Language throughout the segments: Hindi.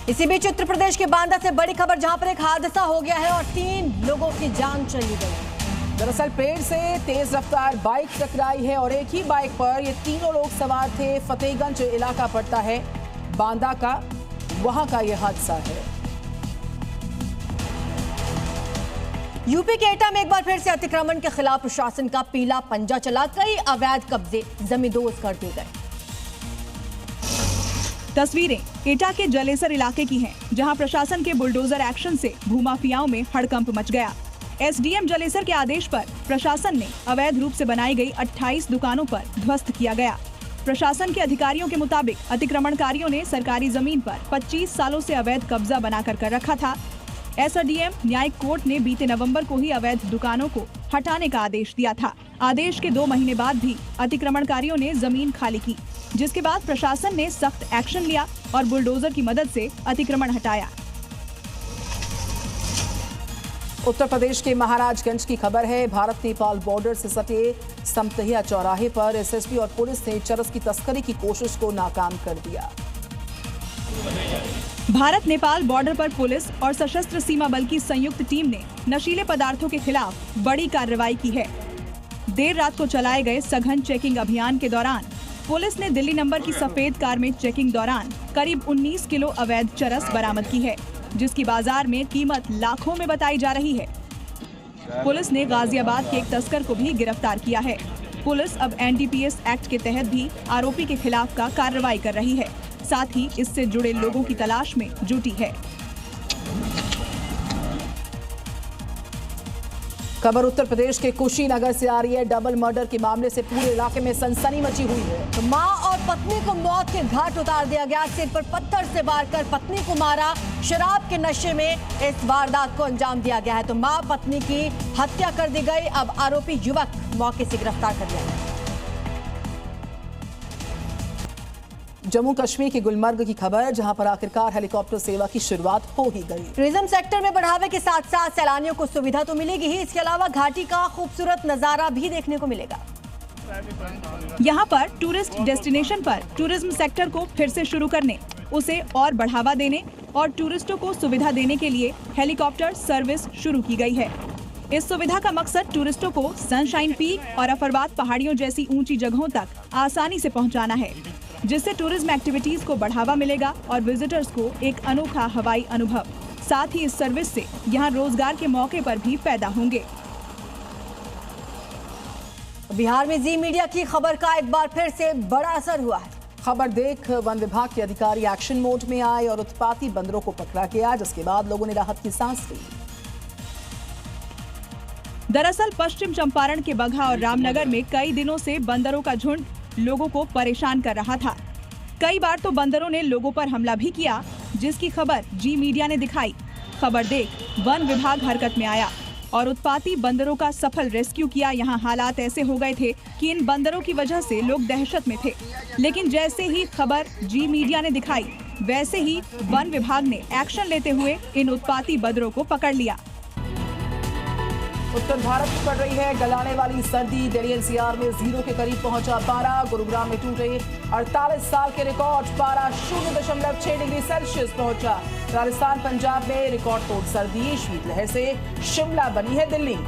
इसी बीच उत्तर प्रदेश के बांदा से बड़ी खबर, जहां पर एक हादसा हो गया है और 3 लोगों की जान चली गई। दरअसल पेड़ से तेज रफ्तार बाइक टकराई है और एक ही बाइक पर ये तीनों लोग सवार थे। फतेहगंज इलाका पड़ता है बांदा का, वहां का ये हादसा है। यूपी के एटा में एक बार फिर से अतिक्रमण के खिलाफ प्रशासन का पीला पंजा चला। कई अवैध कब्जे जमींदोज कर दिए गए। तस्वीरें एटा के जलेसर इलाके की हैं, जहां प्रशासन के बुलडोजर एक्शन से भूमाफियाओं में हड़कंप मच गया। एसडीएम जलेसर के आदेश पर प्रशासन ने अवैध रूप से बनाई गई 28 दुकानों पर ध्वस्त किया गया। प्रशासन के अधिकारियों के मुताबिक अतिक्रमणकारियों ने सरकारी जमीन पर 25 सालों से अवैध कब्जा बनाकर कर रखा था। एसडीएम न्यायिक कोर्ट ने बीते नवंबर को ही अवैध दुकानों को हटाने का आदेश दिया था। आदेश के 2 महीने बाद भी अतिक्रमणकारियों ने जमीन खाली की, जिसके बाद प्रशासन ने सख्त एक्शन लिया और बुलडोजर की मदद से अतिक्रमण हटाया। उत्तर प्रदेश के महाराजगंज की खबर है। भारत नेपाल बॉर्डर से सटे समतहिया चौराहे पर एसएसबी और पुलिस ने चरस की तस्करी की कोशिश को नाकाम कर दिया। भारत नेपाल बॉर्डर पर पुलिस और सशस्त्र सीमा बल की संयुक्त टीम ने नशीले पदार्थों के खिलाफ बड़ी कार्रवाई की है। देर रात को चलाए गए सघन चेकिंग अभियान के दौरान पुलिस ने दिल्ली नंबर की सफेद कार में चेकिंग दौरान करीब 19 किलो अवैध चरस बरामद की है, जिसकी बाजार में कीमत लाखों में बताई जा रही है। पुलिस ने गाजियाबाद के एक तस्कर को भी गिरफ्तार किया है। पुलिस अब एनडीपीएस एक्ट के तहत भी आरोपी के खिलाफ का कार्रवाई कर रही है, साथ ही इससे जुड़े लोगों की तलाश में जुटी है। खबर उत्तर प्रदेश के कुशीनगर से आ रही है। डबल मर्डर के मामले से पूरे इलाके में सनसनी मची हुई है। तो मां और पत्नी को मौत के घाट उतार दिया गया। सिर पर पत्थर से वार कर पत्नी को मारा। शराब के नशे में इस वारदात को अंजाम दिया गया है। तो मां पत्नी की हत्या कर दी गई। अब आरोपी युवक मौके से गिरफ्तार कर लिया गया। जम्मू कश्मीर के गुलमर्ग की खबर, जहां पर आखिरकार हेलीकॉप्टर सेवा की शुरुआत हो ही गई। टूरिज्म सेक्टर में बढ़ावे के साथ साथ सैलानियों को सुविधा तो मिलेगी ही, इसके अलावा घाटी का खूबसूरत नजारा भी देखने को मिलेगा। यहाँ पर टूरिस्ट डेस्टिनेशन पर टूरिज्म सेक्टर को फिर से शुरू करने, उसे और बढ़ावा देने और टूरिस्टों को सुविधा देने के लिए हेलीकॉप्टर सर्विस शुरू की गई है। इस सुविधा का मकसद टूरिस्टों को सनशाइन पीक और अफरवाद पहाड़ियों जैसी ऊंची जगहों तक आसानी से पहुंचाना है, जिससे टूरिज्म एक्टिविटीज को बढ़ावा मिलेगा और विजिटर्स को एक अनोखा हवाई अनुभव। साथ ही इस सर्विस से यहां रोजगार के मौके पर भी पैदा होंगे। बिहार में जी मीडिया की खबर का एक बार फिर से बड़ा असर हुआ है। खबर देख वन विभाग के अधिकारी एक्शन मोड में आए और उत्पाती बंदरों को पकड़ा गया, जिसके बाद लोगों ने राहत की सांस ली। दरअसल पश्चिम चंपारण के बगहा और रामनगर में कई दिनों से बंदरों का झुंड लोगों को परेशान कर रहा था। कई बार तो बंदरों ने लोगों पर हमला भी किया, जिसकी खबर जी मीडिया ने दिखाई। खबर देख वन विभाग हरकत में आया और उत्पाती बंदरों का सफल रेस्क्यू किया। यहाँ हालात ऐसे हो गए थे कि इन बंदरों की वजह से लोग दहशत में थे, लेकिन जैसे ही खबर जी मीडिया ने दिखाई, वैसे ही वन विभाग ने एक्शन लेते हुए इन उत्पाती बंदरों को पकड़ लिया। उत्तर भारत में पड़ रही है गलाने वाली सर्दी। दिल्ली एनसीआर में 0 के करीब पहुंचा पारा। गुरुग्राम में टूटे 48 साल के रिकॉर्ड। पारा 0.6 डिग्री सेल्सियस पहुंचा। राजस्थान पंजाब में रिकॉर्ड तोड़ सर्दी। शीतलहर से शिमला बनी है दिल्ली।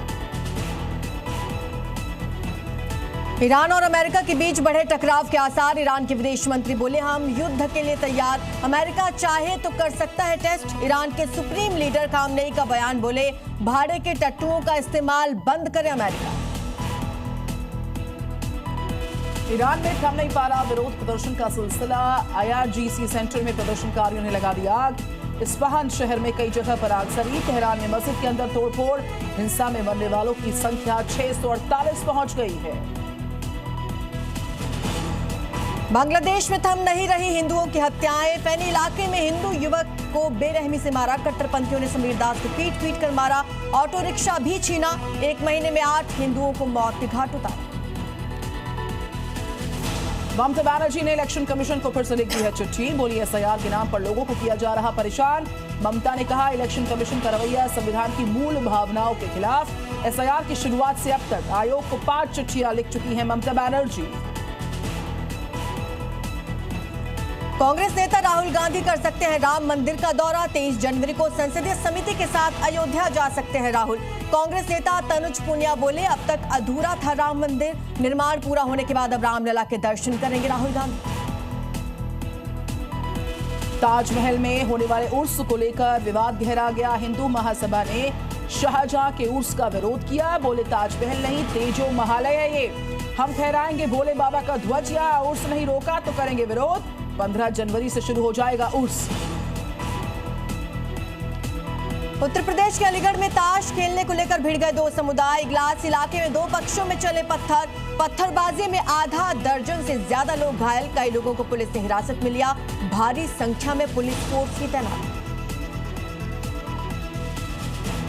ईरान और अमेरिका के बीच बढ़े टकराव के आसार। ईरान के विदेश मंत्री बोले, हम युद्ध के लिए तैयार, अमेरिका चाहे तो कर सकता है टेस्ट। ईरान के सुप्रीम लीडर खामनेई का बयान, बोले भाड़े के टट्टुओं का इस्तेमाल बंद करे अमेरिका। ईरान में थम नहीं पा रहा विरोध प्रदर्शन का सिलसिला। IRGC सेंटर में प्रदर्शनकारियों ने लगा दी आग। इस्फहान शहर में कई जगह पर आगजनी। तेहरान में मस्जिद के अंदर तोड़फोड़। हिंसा में मरने वालों की संख्या 648 पहुंच गई है। बांग्लादेश में थम नहीं रही हिंदुओं की हत्याएं। फैनी इलाके में हिंदू युवक को बेरहमी से मारा। कट्टरपंथियों ने समीर दास को पीट कर मारा। ऑटो रिक्शा भी छीना। 1 महीने में 8 हिंदुओं को मौत के घाट उतारा। ममता बनर्जी ने इलेक्शन कमीशन को फिर से लिख दी है चिट्ठी। बोली SIR के नाम पर लोगों को किया जा रहा परेशान। ममता ने कहा, इलेक्शन कमीशन का रवैया संविधान की मूल भावनाओं के खिलाफ। SIR की शुरुआत से अब तक आयोग को 5 चिट्ठियां लिख चुकी हैं ममता बनर्जी। कांग्रेस नेता राहुल गांधी कर सकते हैं राम मंदिर का दौरा। 23 जनवरी को संसदीय समिति के साथ अयोध्या जा सकते हैं राहुल। कांग्रेस नेता तनुज पुनिया बोले, अब तक अधूरा था राम मंदिर, निर्माण पूरा होने के बाद अब रामलला के दर्शन करेंगे राहुल गांधी। ताजमहल में होने वाले उर्स को लेकर विवाद गहरा गया। हिंदू महासभा ने शाहजहां के उर्स का विरोध किया। बोले, ताजमहल नहीं तेजो महालय है ये, हम फहराएंगे भोले बाबा का ध्वज। या उर्स नहीं रोका तो करेंगे विरोध। 15 जनवरी से शुरू हो जाएगा उर्स। उत्तर प्रदेश के अलीगढ़ में ताश खेलने को लेकर भिड़ गए दो समुदाय। इगलास इलाके में दो पक्षों में चले पत्थरबाजी में आधा दर्जन से ज्यादा लोग घायल। कई लोगों को पुलिस ने हिरासत में लिया। भारी संख्या में पुलिस फोर्स की तैनाती।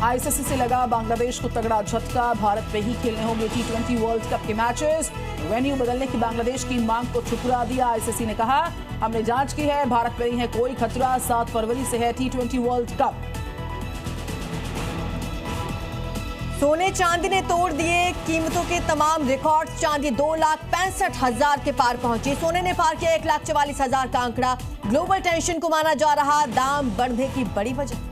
आईसीसी से लगा बांग्लादेश को तगड़ा झटका। भारत में ही खेलने होंगे T20 वर्ल्ड कप के मैचेस। वेन्यू बदलने की बांग्लादेश की मांग को ठुकरा दिया। आईसीसी ने कहा, हमने जांच की है, भारत में नहीं है कोई खतरा। 7 फरवरी से है T20 वर्ल्ड कप। सोने चांदी ने तोड़ दिए कीमतों के तमाम रिकॉर्ड। चांदी 2,65,000 के पार पहुंची। सोने ने पार किया 1,44,000 का आंकड़ा। ग्लोबल टेंशन को माना जा रहा दाम बढ़ने की बड़ी वजह।